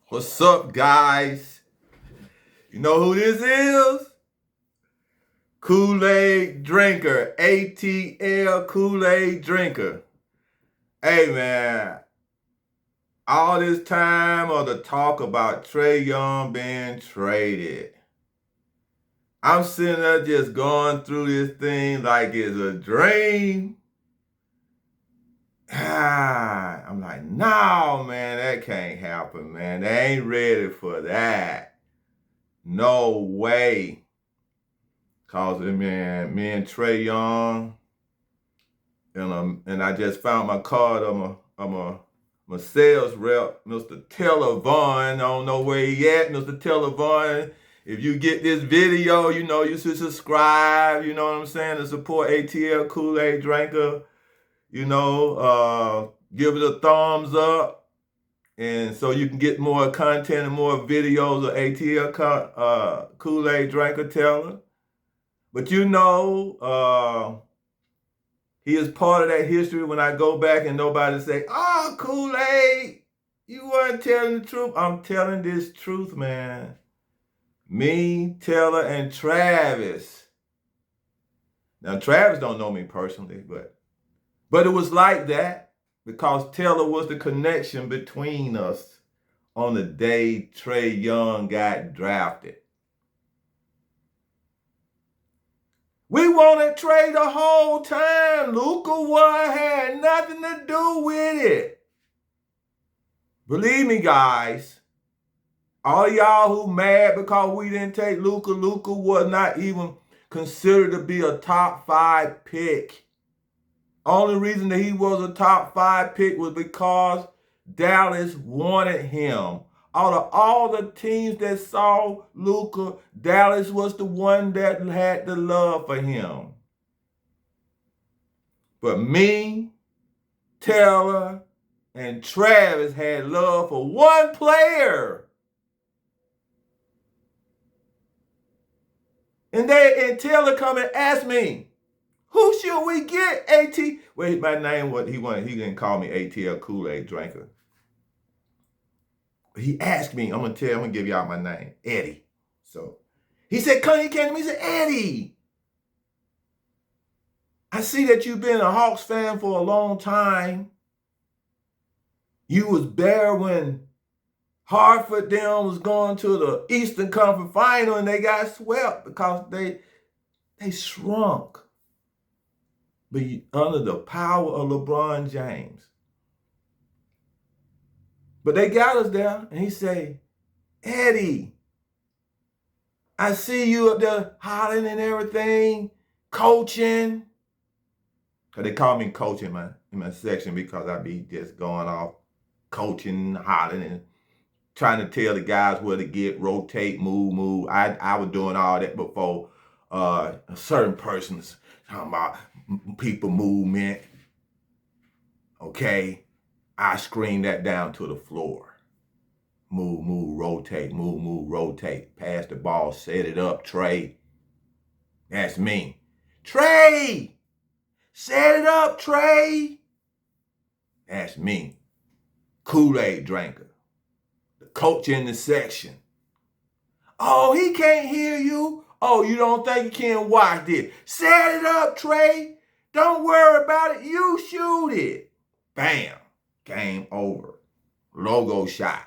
What's up, guys? You know who this is? Kool-Aid Drinker, ATL Kool-Aid Drinker. Hey, man, all this time of the talk about Trae Young being traded. I'm sitting there just going through this thing like it's a dream. I'm like, no, man, that can't happen, man. They ain't ready for that. No way. Cause man, me and Trae Young, and I just found my card. I'm a sales rep, Mr. Taylor Vaughn. I don't know where he at, Mr. Taylor Vaughn. If you get this video, you know you should subscribe. You know what I'm saying, to support ATL Kool-Aid Drinker. Give it a thumbs up, and so you can get more content and more videos of ATL Kool-Aid Drinker Taylor. But he is part of that history when I go back and nobody say, oh, Kool-Aid, you weren't telling the truth. I'm telling this truth, man. Me, Taylor, and Travis. Now, Travis don't know me personally, but it was like that because Taylor was the connection between us on the day Trae Young got drafted. We wanted Trae the whole time. Luka had nothing to do with it. Believe me, guys. All y'all who mad because we didn't take Luka was not even considered to be a top 5 pick. Only reason that he was a top 5 pick was because Dallas wanted him. Out of all the teams that saw Luka, Dallas was the one that had the love for him. But me, Taylor, and Travis had love for one player. And Taylor come and ask me, who should we get, AT? Well, my name was, he didn't call me ATL Kool-Aid Drinker. He asked me, I'm gonna give y'all my name, Eddie. So he said, he came to me, he said, Eddie, I see that you've been a Hawks fan for a long time. You was there when Hartford them was going to the Eastern Conference Final and they got swept because they shrunk. But under the power of LeBron James. But they got us there, and he say, Eddie, I see you up there hollering and everything, coaching. Because they call me coach in my section because I be just going off coaching, hollering, and trying to tell the guys where to get, rotate, move. I was doing all that before certain persons talking about people movement. Okay? I scream that down to the floor. Move, rotate, move, rotate. Pass the ball, set it up, Trae. That's me. Trae! Set it up, Trae! That's me. Kool-Aid Drinker. The coach in the section. Oh, he can't hear you. Oh, you don't think you can watch this? Set it up, Trae. Don't worry about it. You shoot it. Bam. Game over. Logo shot.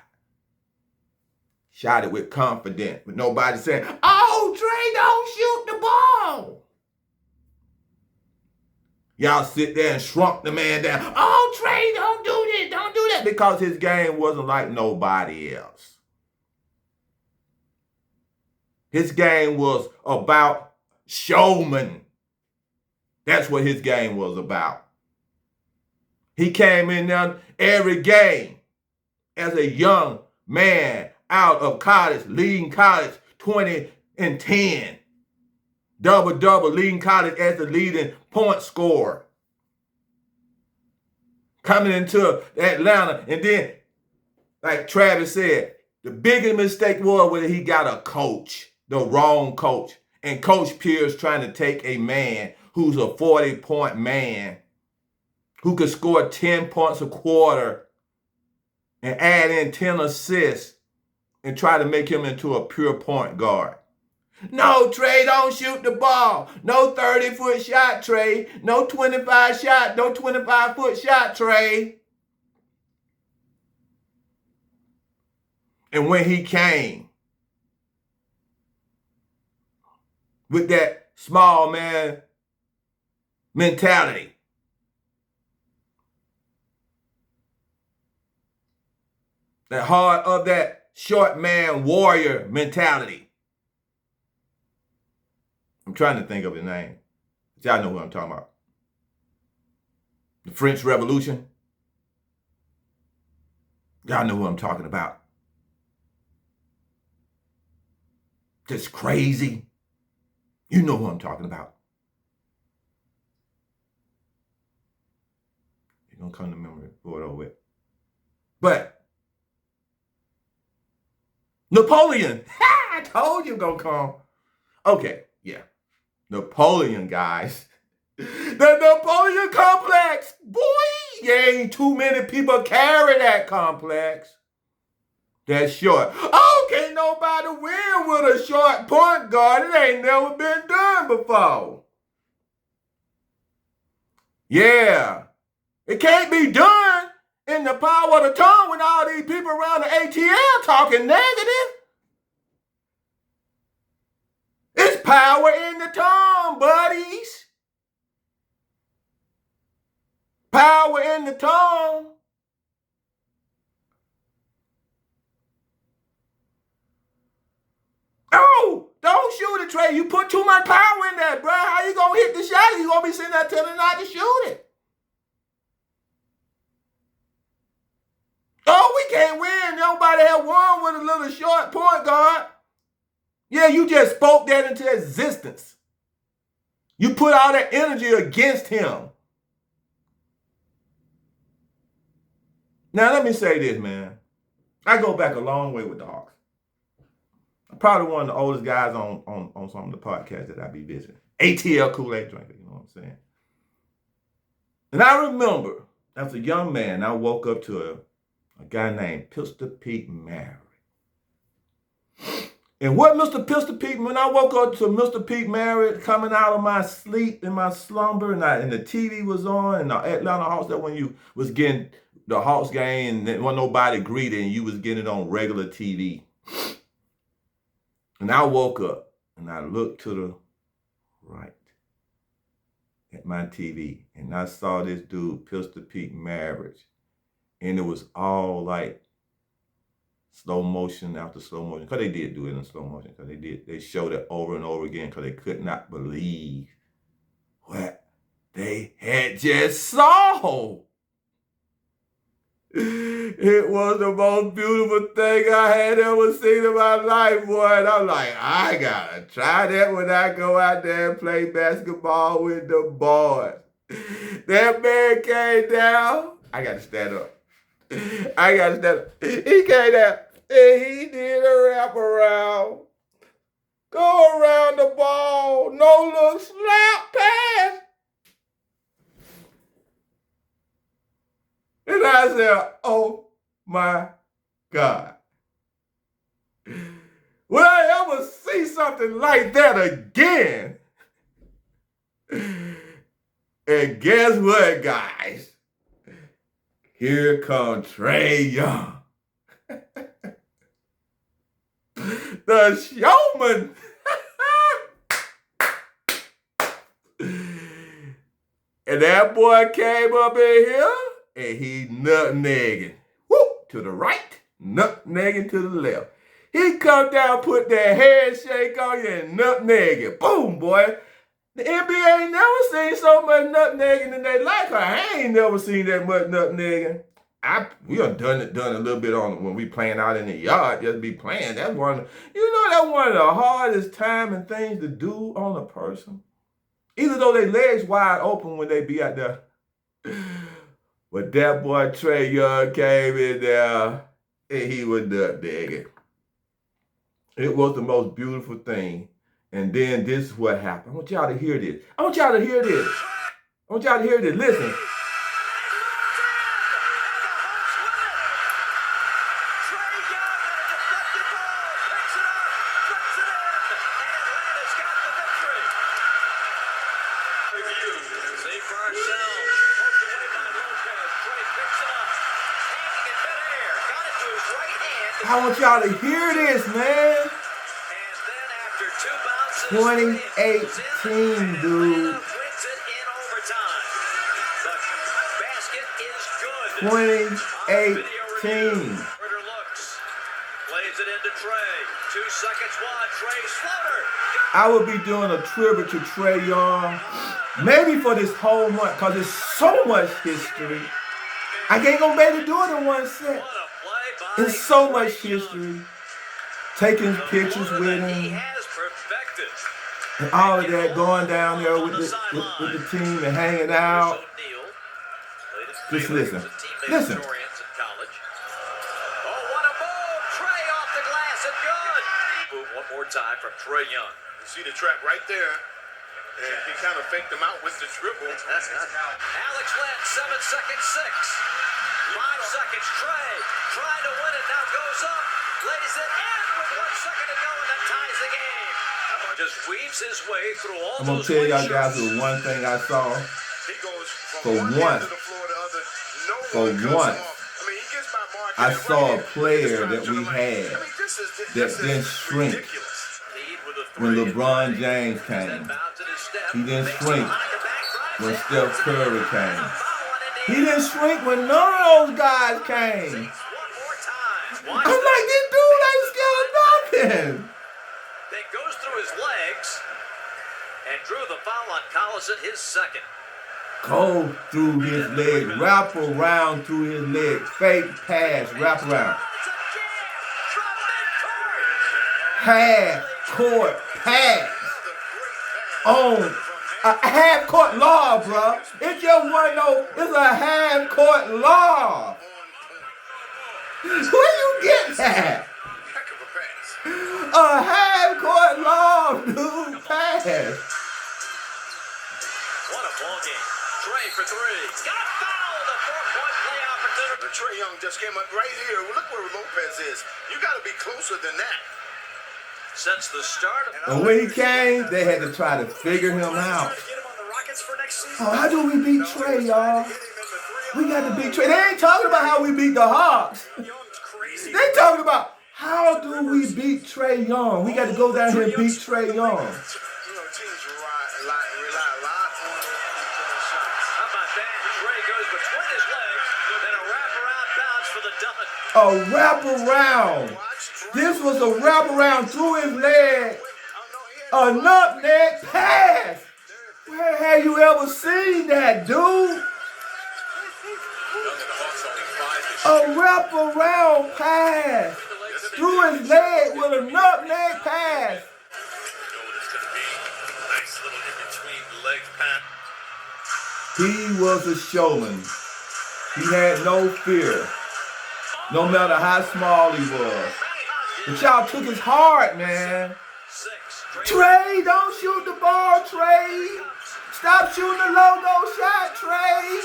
Shot it with confidence, but nobody saying, oh, Trae, don't shoot the ball. Y'all sit there and shrunk the man down. Oh, Trae, don't do this, don't do that. Because his game wasn't like nobody else. His game was about showman. That's what his game was about. He came in there every game as a young man out of college, leading college 20-10. Double, leading college as the leading point scorer. Coming into Atlanta, and then, like Travis said, the biggest mistake was when he got a coach, the wrong coach. And Coach Pierce trying to take a man who's a 40-point man, who could score 10 points a quarter and add in 10 assists and try to make him into a pure point guard. No, Trae, don't shoot the ball. No 30-foot shot, Trae. No 25-foot shot, Trae. And when he came with that small man mentality, that short man warrior mentality. I'm trying to think of his name. Y'all know who I'm talking about. The French Revolution. Y'all know who I'm talking about. Just crazy. You know who I'm talking about. You're going to come to memory for it over with. But Napoleon. I told you going to come. Okay, yeah. Napoleon, guys. The Napoleon complex. Boy, ain't too many people carry that complex. That's short. Oh, can't nobody win with a short point guard. It ain't never been done before. Yeah. It can't be done in the power of the tongue when all these people around the ATL talking negative. It's power in the tongue, buddies. Power in the tongue. Oh, don't shoot it, Trae. You put too much power in that, bro. How you going to hit the shot? You going to be sitting there telling not to shoot it. Oh, we can't win. Nobody have won with a little short point guard. Yeah, you just spoke that into existence. You put all that energy against him. Now, let me say this, man. I go back a long way with the Hawks. I'm probably one of the oldest guys on some of the podcasts that I be visiting. ATL Kool-Aid drinker, you know what I'm saying? And I remember, as a young man, I woke up to a guy named Pistol Pete Marriott. And what Mr. Pistol Pete, when I woke up to Mr. Pete Marriott coming out of my sleep in my slumber, and the TV was on, and the Atlanta Hawks, that when you was getting the Hawks game, and there wasn't nobody greeting, and you was getting it on regular TV. And I woke up, and I looked to the right at my TV, and I saw this dude, Pistol Pete Marriott, and it was all like slow motion after slow motion, because they did do it in slow motion, because they showed it over and over again, because they could not believe what they had just saw. It was the most beautiful thing I had ever seen in my life, boy. And I'm like, I gotta try that when I go out there and play basketball with the boys. That man came down. I gotta stand up. He came down and he did a wraparound. Go around the ball. No little slap pass. And I said, oh my God. Will I ever see something like that again? And guess what, guys? Here comes Trae Young. The showman. And that boy came up in here and he nutmegging. Whoop, to the right, nutmegging to the left. He come down, put that handshake on you and nutmegging. Boom, boy. The NBA ain't never seen so much nutmegging in their life. I ain't never seen that much nutmegging. We done a little bit on when we playing out in the yard, just be playing. That's one of the hardest time and things to do on a person. Even though their legs wide open when they be out there. But that boy Trae Young came in there and he was nutmegging. It was the most beautiful thing. And then this is what happened. I want y'all to hear this. Listen. I want y'all to hear this, man. 2018, dude. 2018. Plays it into Trae. 2 seconds wide. Trae floater. I would be doing a tribute to Trae Young, maybe for this whole month, because there's so much history. I ain't gonna be able to do it in one set. There's so much history. Taking pictures with him. And all of that, going down there with the team and hanging out. Just listen. Listen. One more time from Trae Young. You see the trap right there, and he kind of faked him out with the dribble. Alex Len, 7 seconds, 6. 5 seconds, Trae trying to win it, now goes up, lays it in with 1 second to go, and that ties the game. Just weaves his way through all I'm gonna tell y'all guys the one thing I saw. He goes For from one end of the floor to the other. No one cuts him off. I mean, he gets by Mark. I saw a player that we had that didn't shrink when LeBron James came. He didn't shrink when Steph Curry came. He didn't shrink when none of those guys came. I'm like, this dude ain't scared of nothing. That goes through his legs and drew the foul on Collison, his second. Go through his leg, wrap around through his leg, fake pass, wrap around. Half court pass on a half court lob, bro. It just wasn't no, it's a half court lob. Where you get that? A half court lob, dude. Pass. What a ball game. Trae for 3. Got fouled. A 4-point play opportunity. Trae Young just came up right here. Look where Lopez is. You got to be closer than that. Since the start of And when he came, they had to try to figure him out. Oh, how do we beat Trae, y'all? We got to beat Trae. They ain't talking about how we beat the Hawks. They talking about how do we beat Trae Young. We got to go down here and beat Trae Young. You know, teams rely a lot on How about that? Trae goes between his legs, then a wraparound bounce for the dunk. A wraparound. This was a wraparound through his leg. A nutmeg pass. Where have you ever seen that, dude? A wraparound pass through his leg with a nutmeg pass. He was a showman. He had no fear, no matter how small he was. But y'all took his heart, man. Trae, don't shoot the ball, Trae. Stop shooting the logo shot, Trae.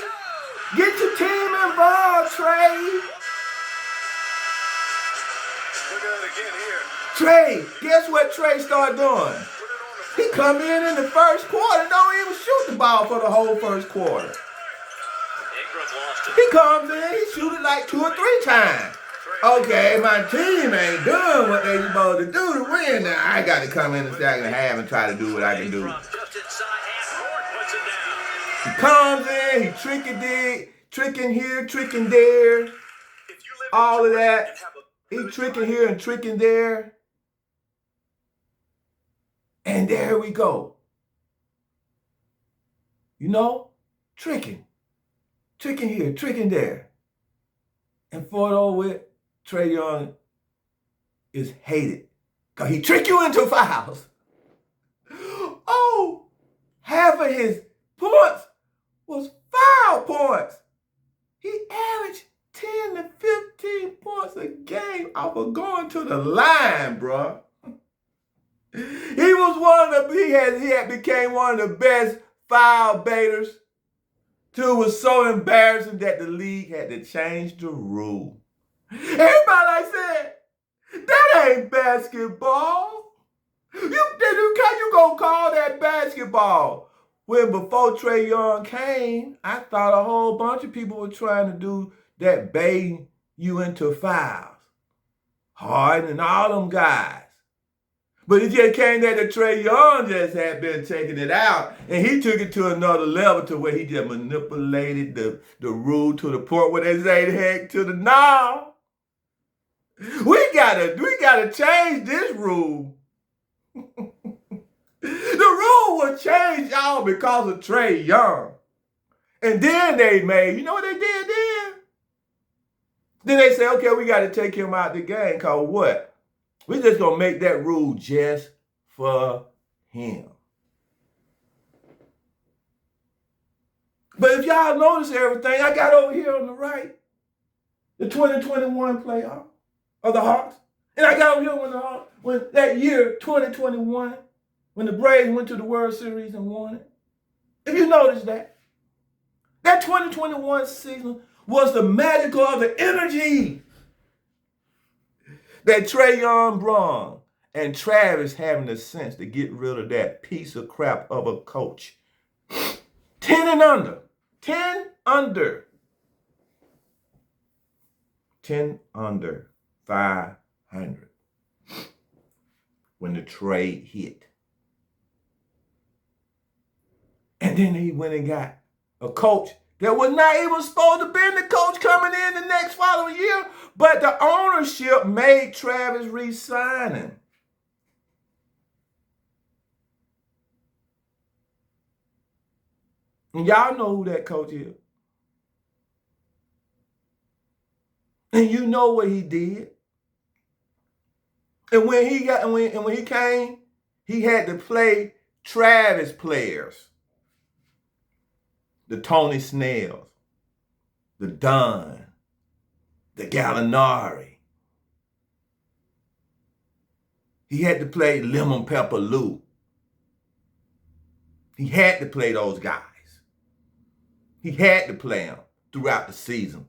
Get your team involved, Trae. Look at it again here. Trae, guess what Trae started doing? He come in the first quarter, don't even shoot the ball for the whole first quarter. He comes in, he shoot it like 2 or 3 times. Okay, my team ain't doing what they supposed to do to win. Now I got to come in the second half and try to do what I can do. He comes in, he tricking here, tricking there, all of that. He tricking here and tricking there. And there we go. You know, tricking here, tricking there. And for it all with, Trae Young is hated because he tricked you into fouls. Oh, half of his points was foul points. He averaged 10 to 15 points a game off of going to the line, bro. He was one of the, he had became one of the best foul baiters. Till it was so embarrassing that the league had to change the rule. Everybody said, that ain't basketball. How you gonna call that basketball? When before Trae Young came, I thought a whole bunch of people were trying to do that, baiting you into fouls. Harden, and all them guys. But it just came that the Trae Young just had been taking it out, and he took it to another level to where he just manipulated the rule to the point where they say, heck to the now. We gotta change this rule. The rule was changed, y'all, because of Trae Young. And then they made, you know what they did then? Then they say, okay, we got to take him out the game, because what? We're just going to make that rule just for him. But if y'all notice everything, I got over here on the right, the 2021 playoff of the Hawks. And I got over here when that year, 2021, when the Braves went to the World Series and won it. If you notice that 2021 season was the magical of the energy that Trae Young brought, and Travis having the sense to get rid of that piece of crap of a coach. 10 and under. 10 under. 10 under 500 when the trade hit. And then he went and got a coach that was not even supposed to be the coach coming in the next following year, but the ownership made Travis resign him. And y'all know who that coach is. And you know what he did. And when he came, he had to play Travis players. The Tony Snells, the Dunn, the Gallinari. He had to play Lemon Pepper Lou. He had to play those guys. He had to play them throughout the season.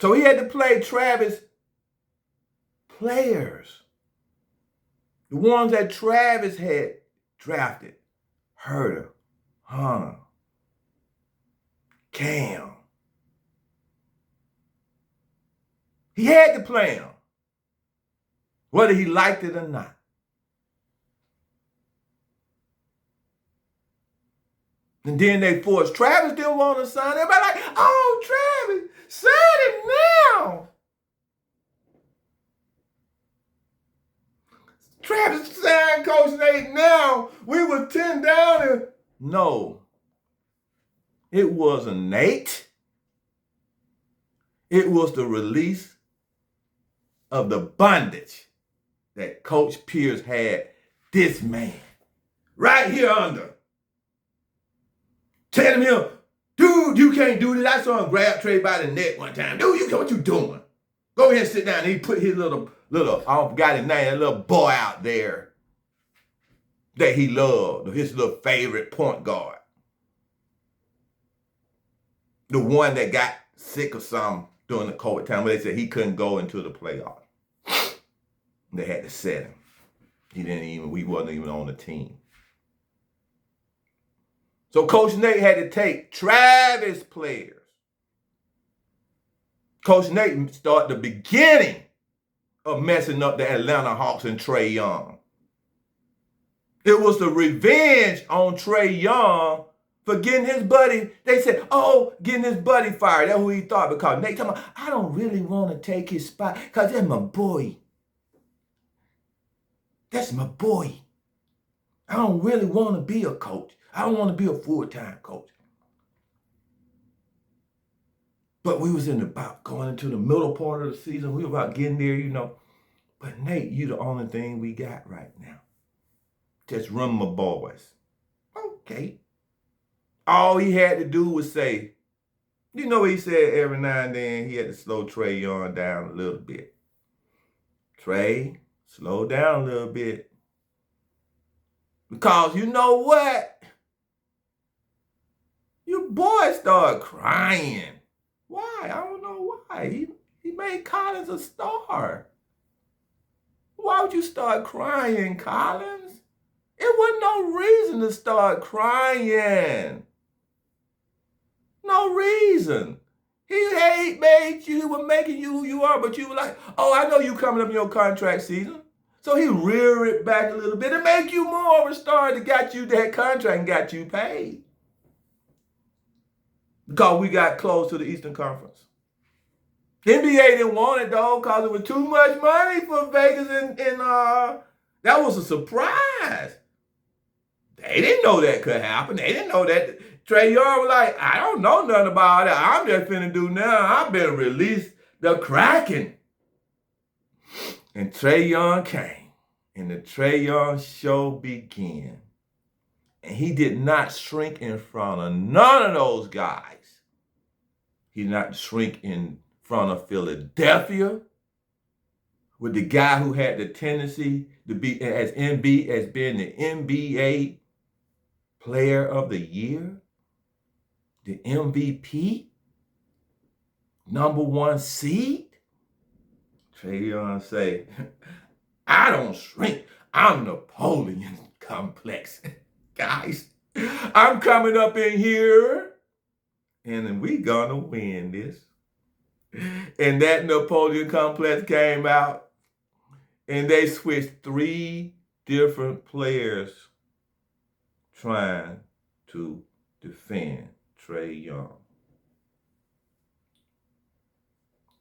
So he had to play Travis players. The ones that Travis had drafted. Herter, Hunter, Cam. He had to play them, whether he liked it or not. And then they forced Travis didn't want to sign. Everybody like, oh, Travis, sign him now. Travis signed Coach Nate now. We were 10 down and no. It wasn't Nate. It was the release of the bondage that Coach Pierce had this man right here under. Telling him, dude, you can't do this. I saw him grab Trae by the neck one time. Dude, what you doing? Go ahead and sit down. And he put his little, I forgot his name, that little boy out there that he loved, his little favorite point guard. The one that got sick or something during the COVID time, where they said he couldn't go into the playoffs. They had to set him. We wasn't even on the team. So Coach Nate had to take Travis players. Coach Nate started the beginning of messing up the Atlanta Hawks and Trae Young. It was the revenge on Trae Young for getting his buddy. They said, getting his buddy fired. That's who he thought, because Nate told him, I don't really want to take his spot because that's my boy. That's my boy. I don't really want to be a coach. I don't want to be a full-time coach. But we was about going into the middle part of the season. We were about getting there, But Nate, you the only thing we got right now. Just run my boys. Okay. All he had to do was say, he said every now and then he had to slow Trae Young down a little bit. Trae, slow down a little bit. Because you know what? Your boy started crying. Why? I don't know why. He made Collins a star. Why would you start crying, Collins? It wasn't no reason to start crying. No reason. He made you, he was making you who you are, but you were like, oh, I know you coming up in your contract season. So he reared it back a little bit and make you more of a star that got you that contract and got you paid. Because we got close to the Eastern Conference. NBA didn't want it though, because it was too much money for Vegas, and that was a surprise. They didn't know that could happen. They didn't know that. Trae Young was like, I don't know nothing about it. I'm just finna do now. I've been released the Kraken. And Trae Young came. And the Trae Young show began. And he did not shrink in front of none of those guys. He did not shrink in front of Philadelphia with the guy who had the tendency to be as being the NBA Player of the Year, the MVP, #1 seed. Trae Young say, I don't shrink. I'm Napoleon complex. Guys, I'm coming up in here and we gonna win this. And that Napoleon complex came out and they switched 3 different players trying to defend Trae Young.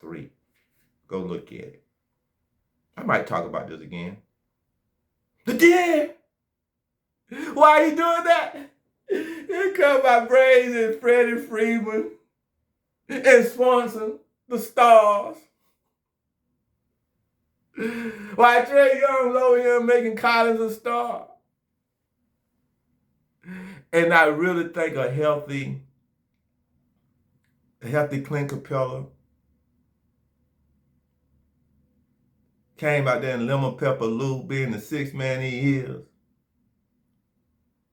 3. Go look at it. I might talk about this again. But then, why are you doing that? Here come my brains and Freddie Freeman and Swanson, the stars. Why Trae Young over here making Collins a star? And I really think a healthy Clint Capella came out there in Lemon Pepper Lou, being the 6th man he is,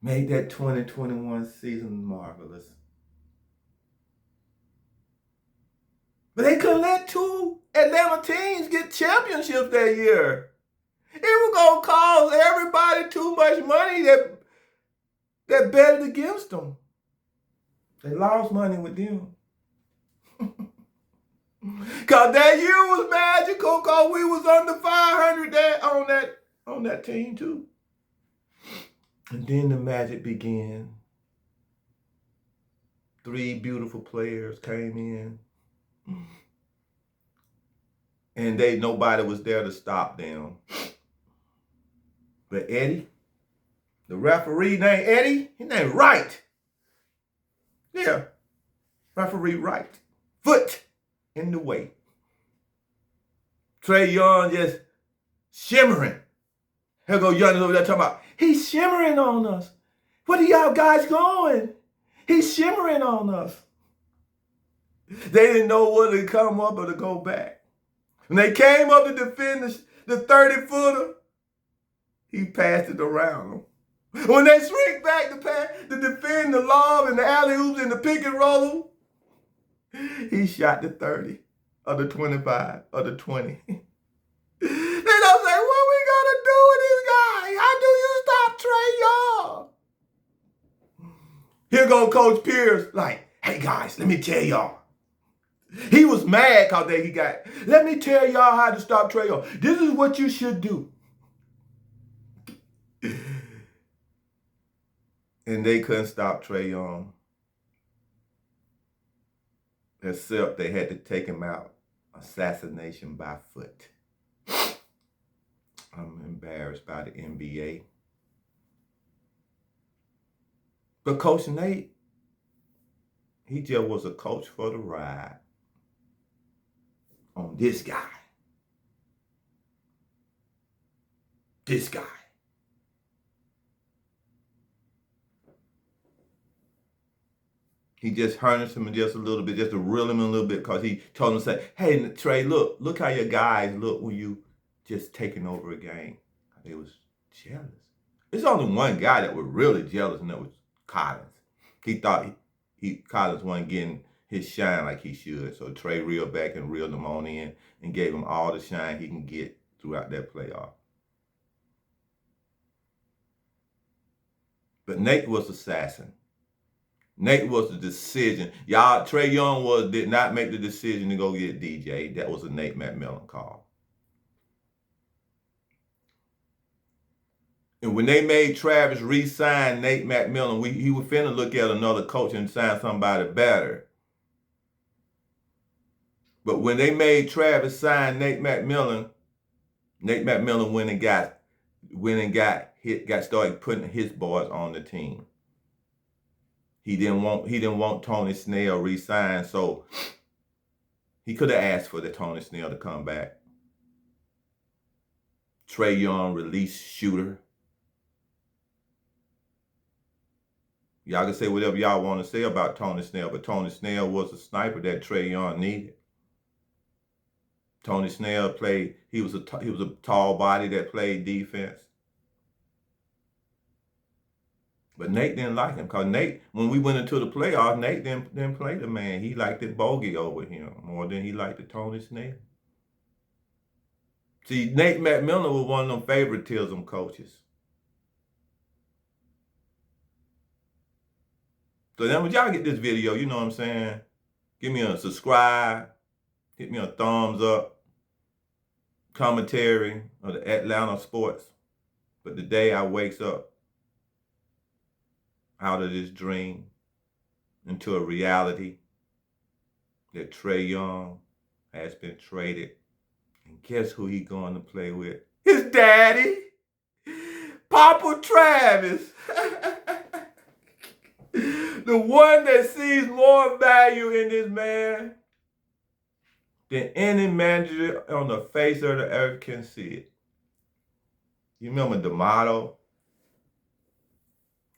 made that 2021 season marvelous. But they couldn't let 2 Atlanta teams get championships that year. It was going to cause everybody too much money that betted against them. They lost money with them. Because that year was magical because we was under 500 on that team too. And then the magic began. 3 beautiful players came in. And nobody was there to stop them. But Eddie, the referee named Eddie, his name Wright. Yeah, referee Wright. Foot in the way. Trae Young just shimmering. Here go Giannis over there talking about, he's shimmering on us. What are y'all guys going? He's shimmering on us. They didn't know whether to come up or to go back. When they came up to defend the 30-footer, he passed it around them. When they shrink back to defend the lob and the alley-oops and the pick and roll, he shot the 30 or the 25 or the 20. They don't say, what we gonna do with this guy? How do you stop Trae Young? Here go Coach Pierce like, hey guys, let me tell y'all. He was mad because let me tell y'all how to stop Trae Young. This is what you should do. And they couldn't stop Trae Young. Except they had to take him out. Assassination by foot. I'm embarrassed by the NBA. But Coach Nate, he just was a coach for the ride on this guy. This guy. He just harnessed him just a little bit, just to reel him in a little bit, because he told him to say, hey, Trae, look how your guys look when you just taking over a game. They was jealous. There's only one guy that was really jealous, and that was Collins. He thought Collins wasn't getting his shine like he should. So Trae reeled back and reeled him on in and gave him all the shine he can get throughout that playoff. But Nate was assassin. Nate was the decision. Y'all, Trae Young did not make the decision to go get DJ. That was a Nate McMillan call. And when they made Travis re-sign Nate McMillan, he was finna look at another coach and sign somebody better. But when they made Travis sign Nate McMillan went and got started putting his boys on the team. He didn't want Tony Snell re-signed, so he could have asked for the Tony Snell to come back. Trae Young, release shooter. Y'all can say whatever y'all want to say about Tony Snell, but Tony Snell was a sniper that Trae Young needed. Tony Snell played, he was a tall body that played defense. But Nate didn't like him, because Nate, when we went into the playoffs, Nate didn't play the man. He liked the bogey over him more than he liked the Tony Snell. See, Nate McMillan was one of them favoritism coaches. So then when y'all get this video, you know what I'm saying? Give me a subscribe. Hit me a thumbs up. Commentary of the Atlanta sports. But the day I wakes up out of this dream into a reality that Trae Young has been traded. And guess who he going to play with? His daddy, Papa Travis. The one that sees more value in this man than any manager on the face of the earth can see it. You remember D'Amato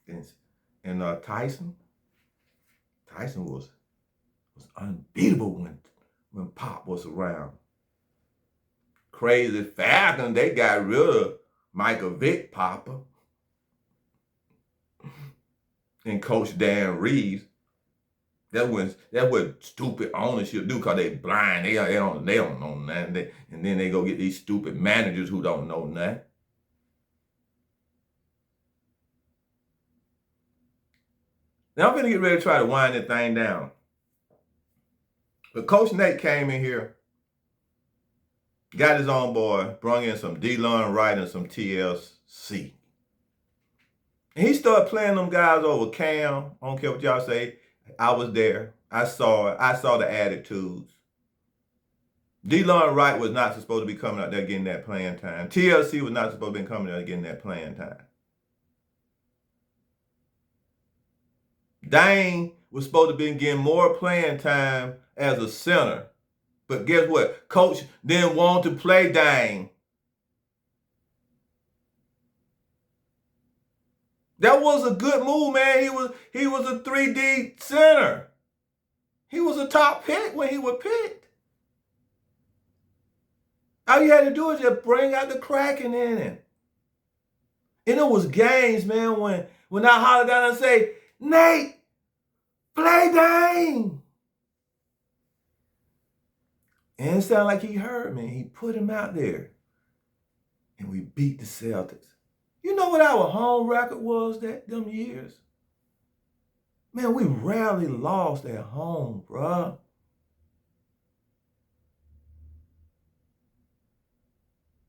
and Tyson? Tyson was unbeatable when Pop was around. Crazy Falcon, they got rid of Michael Vick Papa and Coach Dan Reeves. That's what stupid ownership do, because they blind. They don't know nothing. And then they go get these stupid managers who don't know nothing. Now I'm going to get ready to try to wind this thing down. But Coach Nate came in here, got his own boy, brung in some D-Lon Wright and some TLC. And he started playing them guys over Cam. I don't care what y'all say. I was there. I saw it. I saw the attitudes. D-Lon Wright was not supposed to be coming out there getting that playing time. TLC was not supposed to be coming out there getting that playing time. Dane was supposed to be getting more playing time as a center. But guess what? Coach didn't want to play Dane. That was a good move, man. He was a 3D center. He was a top pick when he was picked. All you had to do is just bring out the Kraken in him. And it was games, man, when I hollered down and say, Nate, play Dane. And it sounded like he heard me. He put him out there. And we beat the Celtics. You know what our home record was them years? Man, we rarely lost at home, bruh.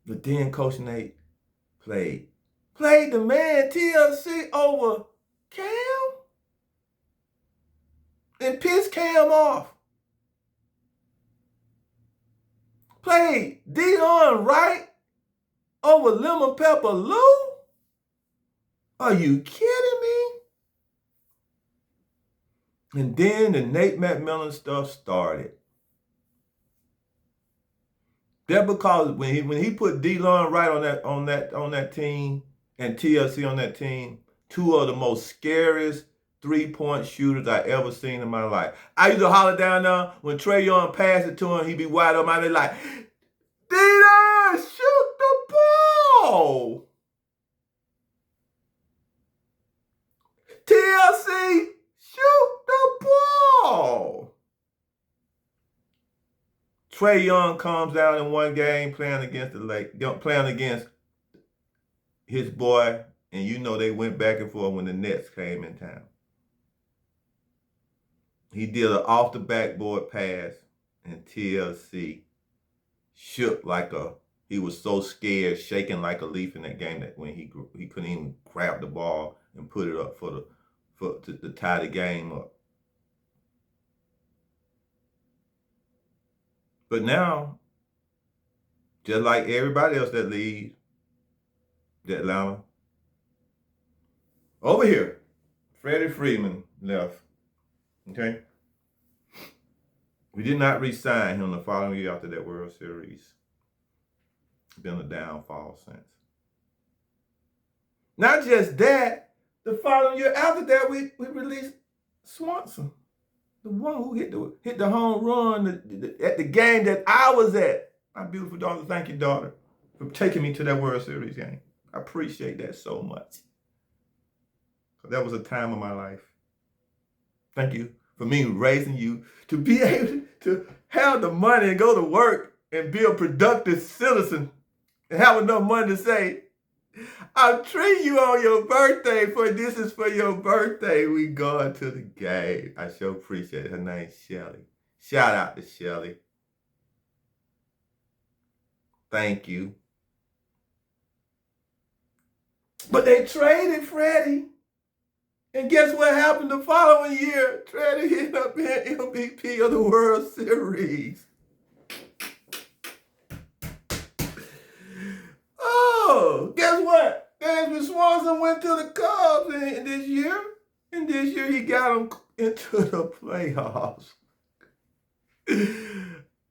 But then Coach Nate played the man TLC over Cam and pissed Cam off. Played D-Lon Wright over Lemon Pepper Lou. Are you kidding me? And then the Nate McMillan stuff started. That because when he put D-Lon Wright on that team and TLC on that team, two of the most scariest three-point shooters I ever seen in my life. I used to holler down there when Trae Young passed it to him, he'd be wide open. I'd be like, D-Lon, shoot the ball. TLC, shoot the ball. Trae Young comes down in one game playing against his boy, and you know they went back and forth when the Nets came in town. He did an off the backboard pass, and TLC shook like he was so scared, shaking like a leaf in that game that when he couldn't even grab the ball and put it up to tie the game up. But now, just like everybody else that leaves the Atlanta, over here, Freddie Freeman left. Okay? We did not re-sign him the following year after that World Series. Been a downfall since. Not just that, the following year after that, we released Swanson, the one who hit the home run at the game that I was at. My beautiful daughter, thank you, daughter, for taking me to that World Series game. I appreciate that so much. That was a time of my life. Thank you for me raising you to be able to have the money and go to work and be a productive citizen and have enough money to say, I'll treat you on your birthday, for this is for your birthday. We going to the game. I sure appreciate it. Her name's Shelly. Shout out to Shelly. Thank you. But they traded Freddie. And guess what happened the following year? Trae ended up being MVP of the World Series. Oh, guess what? Dansby Swanson went to the Cubs this year. And this year he got them into the playoffs.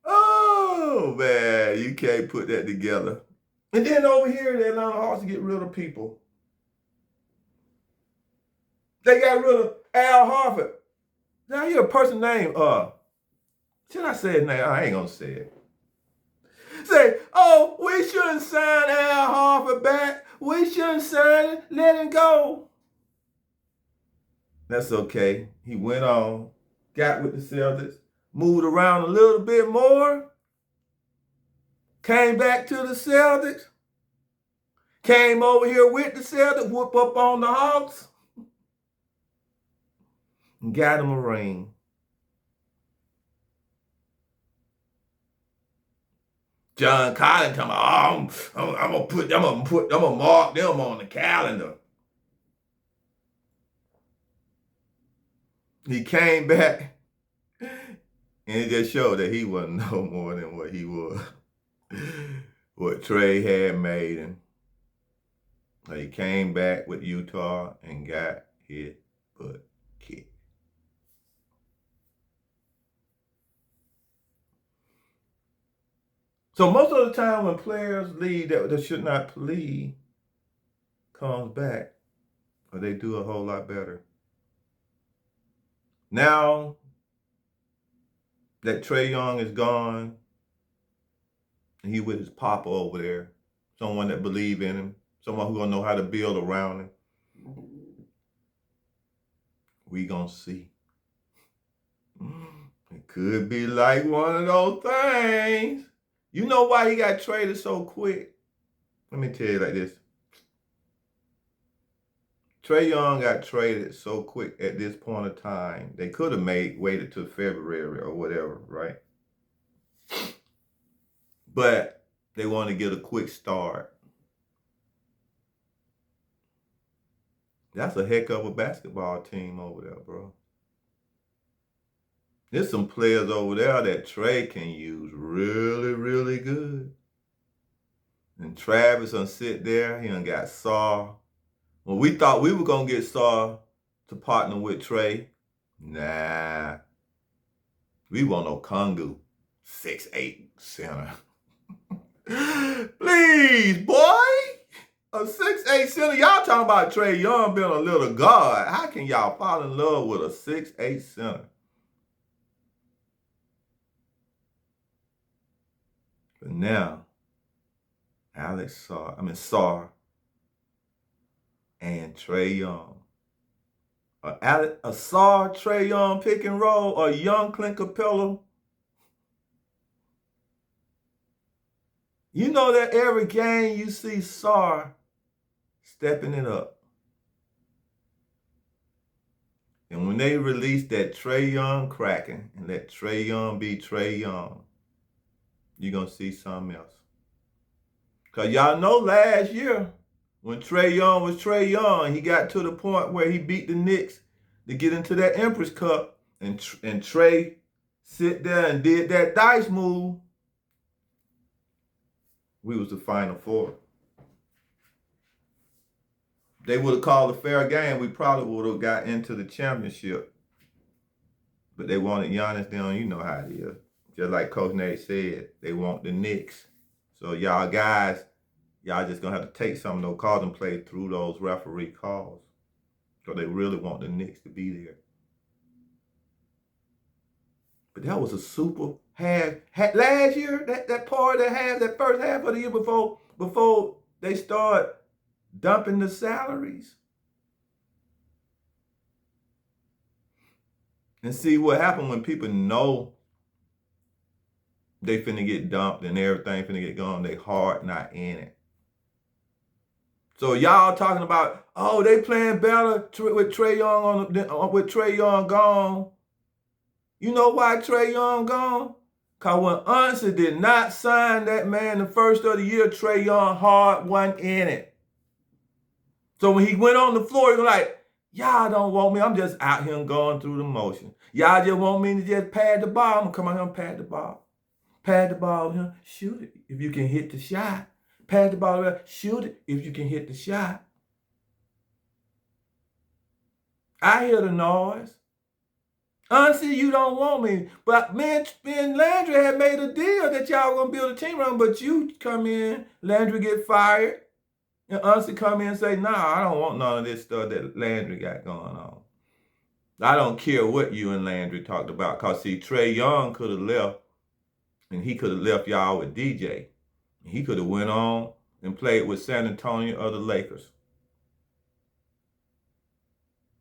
Oh, man, you can't put that together. And then over here, the Atlanta Hawks get rid of people. They got rid of Al Harford. Now, hear a person named, should I say his name? I ain't going to say it. Say, oh, we shouldn't sign Al Harford back. We shouldn't sign him. Let him go. That's okay. He went on, got with the Celtics, moved around a little bit more, came back to the Celtics, came over here with the Celtics, whoop up on the Hawks, and got him a ring. John Collins talking about, I'm gonna mark them on the calendar. He came back, and it just showed that he wasn't no more than what he was, what Trae had made him. He came back with Utah and got his butt kicked. So most of the time when players leave that should not leave comes back, or they do a whole lot better. Now that Trae Young is gone, and he with his papa over there, someone that believe in him, someone who gonna know how to build around him, we gonna see. It could be like one of those things. You know why he got traded so quick? Let me tell you like this. Trae Young got traded so quick at this point of time. They could have waited till February or whatever, right? But they want to get a quick start. That's a heck of a basketball team over there, bro. There's some players over there that Trae can use really, really good. And Travis done sit there. He done got Saw. Well, we thought we were going to get Saw to partner with Trae. Nah. We want no Kungu, 6'8" center. Please, boy. A 6'8" center. Y'all talking about Trae Young being a little guard. How can y'all fall in love with a 6'8" center? But now, Saw and Trae Young. A Saw Trae Young pick and roll, or young Clint Capella. You know that every game you see Saw stepping it up. And when they release that Trae Young Kraken and let Trae Young be Trae Young, you're going to see something else. Because y'all know last year, when Trae Young was Trae Young, he got to the point where he beat the Knicks to get into that Empress Cup, and Trae sit there and did that dice move. We was the Final Four. They would have called a fair game, we probably would have got into the championship. But they wanted Giannis down, you know how it is. Just like Coach Nate said, they want the Knicks. So y'all guys, y'all just gonna have to take some of those calls and play through those referee calls. So they really want the Knicks to be there. But that was a super half last year, that part of the half, that first half of the year before they start dumping the salaries. And see what happened when people know they finna get dumped and everything finna get gone, they heart not in it. So y'all talking about, oh, they playing better with Trae Young with Trae Young gone. You know why Trae Young gone? Because when Unser did not sign that man the first of the year, Trae Young heart wasn't in it. So when he went on the floor, he was like, y'all don't want me. I'm just out here going through the motion. Y'all just want me to just pad the ball. I'm going to come out here and pad the ball. Pad the ball here, shoot it if you can hit the shot. Pad the ball here, shoot it if you can hit the shot. I hear the noise. Honestly, you don't want me. But me and Landry had made a deal that y'all were going to build a team around, but you come in, Landry get fired, and honestly come in and say, nah, I don't want none of this stuff that Landry got going on. I don't care what you and Landry talked about, because see, Trae Young could have left, and he could have left y'all with DJ. He could have went on and played with San Antonio or the Lakers.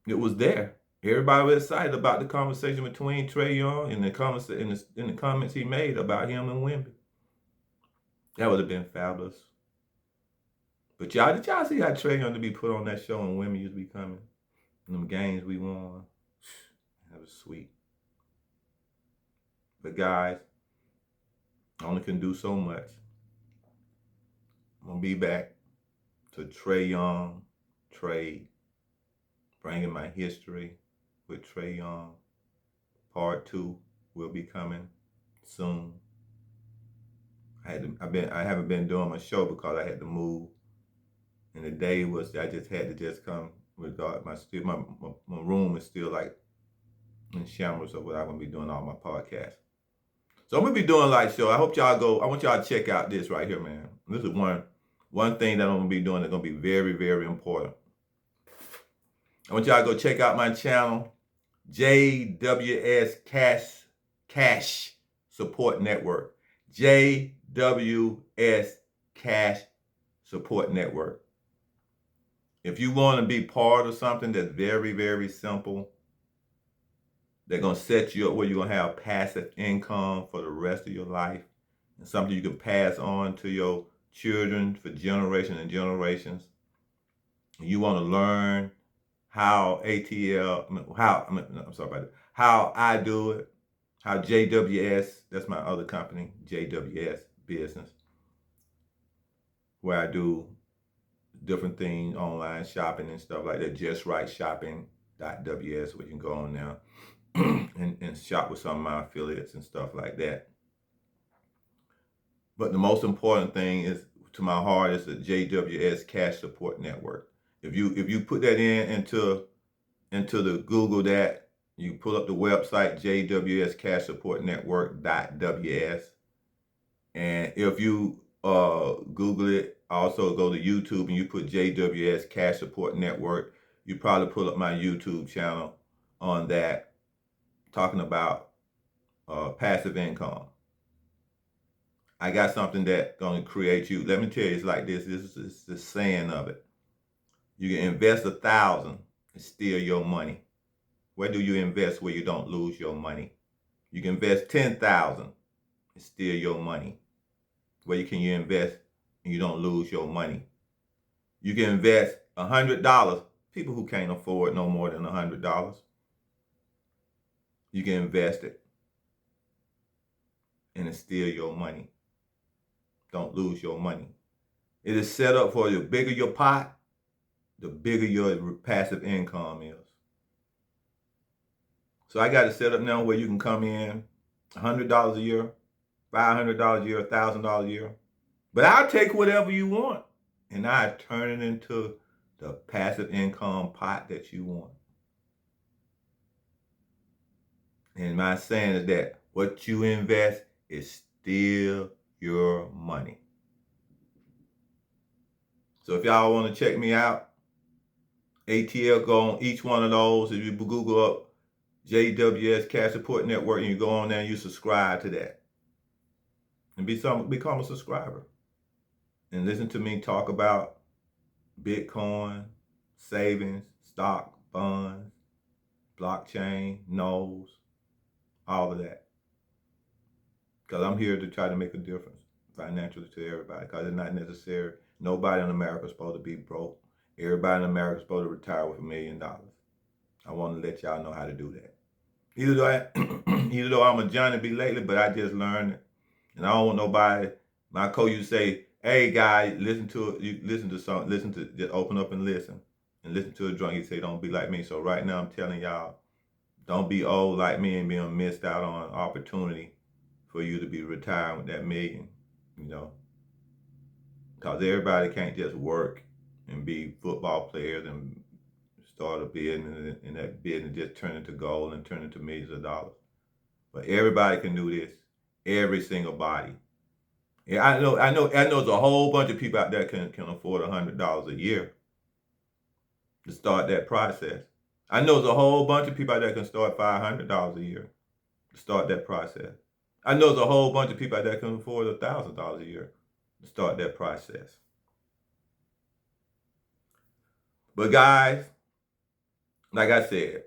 It was there. Everybody was excited about the conversation between Trae Young and the comments he made about him and Wemby. That would have been fabulous. But did y'all see how Trae Young to be put on that show and Wemby used to be coming? And them games we won. That was sweet. But guys, I only can do so much. I'm going to be back to Trae Young trade, bringing my history with Trae Young. Part 2 will be coming soon. I haven't been doing my show because I had to move, and the day was I just had to just come. With God, my room is still like in shambles of what I'm gonna be doing all my podcasts. So I'm gonna be doing a live show. I hope y'all go. I want y'all to check out this right here, man. This is one thing that I'm gonna be doing that's gonna be very, very important. I want y'all to go check out my channel, JWS Cash Support Network. JWS Cash Support Network. If you want to be part of something that's very, very simple, they're going to set you up where you're going to have passive income for the rest of your life, and something you can pass on to your children for generations and generations. You want to learn how ATL, how I do it, how JWS, that's my other company, JWS Business, where I do different things, online shopping and stuff like that, justrightshopping.ws, where you can go on now and shop with some of my affiliates and stuff like that. But the most important thing is, to my heart, is the JWS Cash Support Network. If you put that into the Google that, you pull up the website, JWS Cash Support Network.ws. And if you Google it, also go to YouTube and you put JWS Cash Support Network, you probably pull up my YouTube channel on that, talking about passive income. I got something that's going to create you. Let me tell you, it's like this. This is the saying of it. You can invest 1,000 and steal your money. Where do you invest where you don't lose your money? You can invest 10,000 and steal your money. Where can you invest and you don't lose your money? You can invest $100. People who can't afford no more than $100. you can invest it. And it's still your money. Don't lose your money. It is set up for the bigger your pot, the bigger your passive income is. So I got it set up now where you can come in $100 a year, $500 a year, $1,000 a year. But I'll take whatever you want and I turn it into the passive income pot that you want. And my saying is that what you invest is still your money. So if y'all want to check me out, ATL, go on each one of those. If you Google up JWS Cash Support Network and you go on there and you subscribe to that. And become a subscriber. And listen to me talk about Bitcoin, savings, stock, bonds, blockchain, nodes, all of that. Because I'm here to try to make a difference financially to everybody. Because it's not necessary. Nobody in America is supposed to be broke. Everybody in America is supposed to retire with $1 million. I want to let y'all know how to do that. Either though I'm a Johnny be lately, but I just learned it. And I don't want nobody, my coach used to say, hey guy, listen to something, just open up and listen to a drunk. He say, don't be like me. So right now I'm telling y'all, don't be old like me and being missed out on an opportunity for you to be retired with that $1 million, Because everybody can't just work and be football players and start a business and that business just turn into gold and turn into millions of dollars. But everybody can do this. Every single body. Yeah, I know there's a whole bunch of people out there can afford $100 a year to start that process. I know there's a whole bunch of people out there can start $500 a year to start that process. I know there's a whole bunch of people out there can afford $1,000 a year to start that process. But guys, like I said,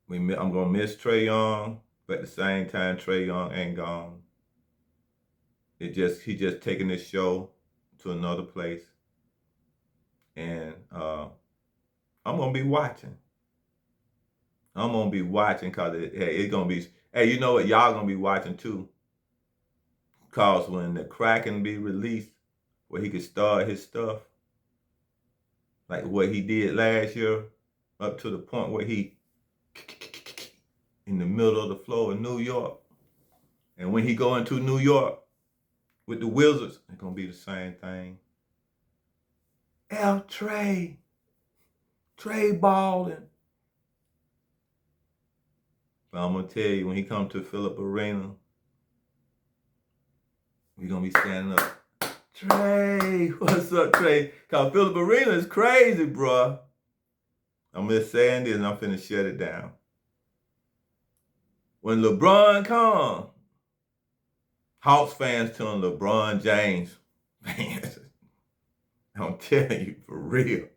I'm gonna miss Trae Young, but at the same time, Trae Young ain't gone. He just taking this show to another place, and I'm gonna be watching. I'm gonna be watching because it's gonna be. Hey, you know what? Y'all gonna be watching too. Cause when the Kraken be released, where he could start his stuff, like what he did last year, up to the point where he in the middle of the floor in New York, and when he go into New York with the Wizards, it's gonna be the same thing. Trae balling. But I'm gonna tell you, when he come to Phillip Arena, we gonna be standing up. Trae, what's up, Trae? Cause Phillip Arena is crazy, bruh. I'm just saying this and I'm finna shut it down. When LeBron come, Hawks fans telling LeBron James fans, I'm telling you for real.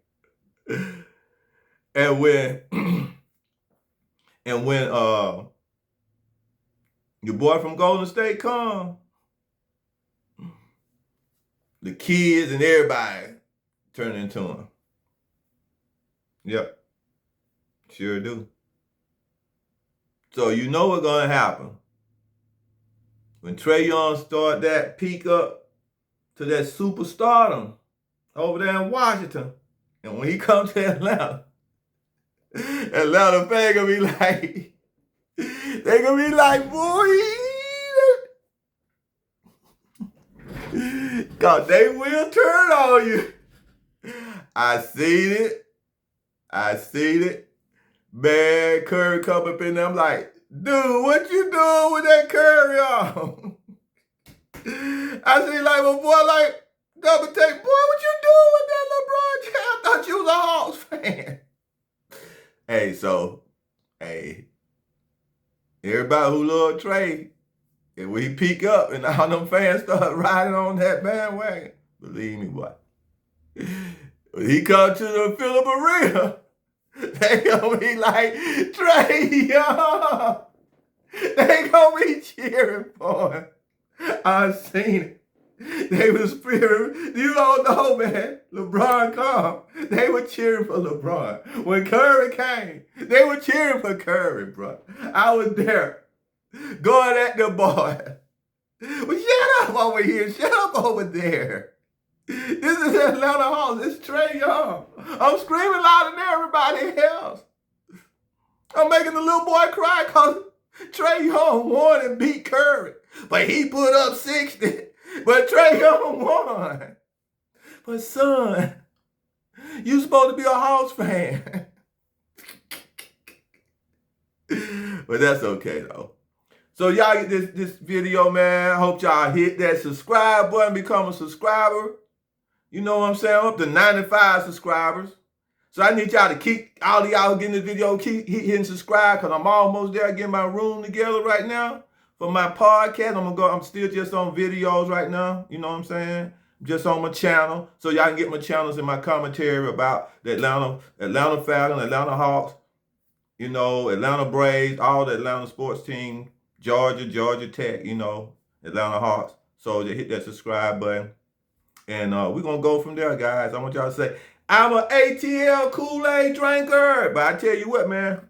And when your boy from Golden State come, the kids and everybody turn into him. Yep, sure do. So you know what's gonna happen. When Trae Young start that peak up to that superstardom over there in Washington, and when he comes to Atlanta, Atlanta fans gonna be like, they gonna be like, boy, cause they will turn on you. I seen it. Man, Curry come up in there. I'm like, dude, what you doing with that Curry on? I see like my boy like double take, boy, what you doing with that LeBron James? I thought you was a Hawks fan. Hey, everybody who love Trae, and when he peak up and all them fans start riding on that bandwagon, believe me, boy. When he come to the Phillip Arena, they gonna be like, Trae Young. They gonna be cheering for him. I seen it. They was cheering. You don't know, man. LeBron come. They were cheering for LeBron. When Curry came, they were cheering for Curry, bro. I was there, going at the boy. Well, shut up over here. Shut up over there. This is Atlanta Hawks. It's Trae Young. I'm screaming louder than everybody else. I'm making the little boy cry because Trae Young won and beat Curry. But he put up 60. But Trae Young won. But son, you supposed to be a Hawks fan. But that's okay though. So y'all get this video, man. I hope y'all hit that subscribe button, become a subscriber. You know what I'm saying? I'm up to 95 subscribers. So I need y'all to keep, all of y'all getting this video, keep hitting subscribe because I'm almost there getting my room together right now for my podcast. I'm still just on videos right now. You know what I'm saying? Just on my channel. So y'all can get my channels and my commentary about the Atlanta Falcons, Atlanta Hawks, you know, Atlanta Braves, all the Atlanta sports team, Georgia Tech, you know, Atlanta Hawks. So just hit that subscribe button. And we're going to go from there, guys. I want y'all to say, I'm an ATL Kool-Aid drinker. But I tell you what, man,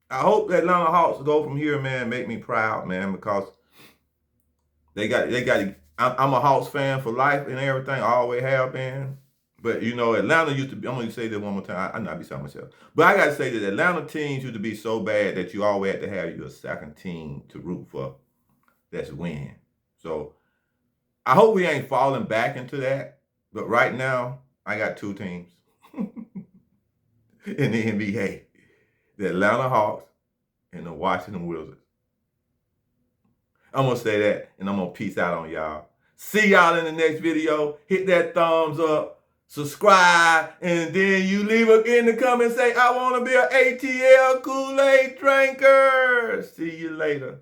I hope the Atlanta Hawks go from here, man, make me proud, man, because they got. I'm a Hawks fan for life and everything. I always have been. But, you know, Atlanta used to be, I'm going to say this one more time. I'm not beside myself. But I got to say that Atlanta teams used to be so bad that you always had to have your second team to root for. That's win. So I hope we ain't falling back into that. But right now, I got two teams in the NBA. The Atlanta Hawks and the Washington Wizards. I'm going to say that, and I'm going to peace out on y'all. See y'all in the next video. Hit that thumbs up, subscribe, and then you leave in the comments say, I want to be an ATL Kool-Aid drinker. See you later.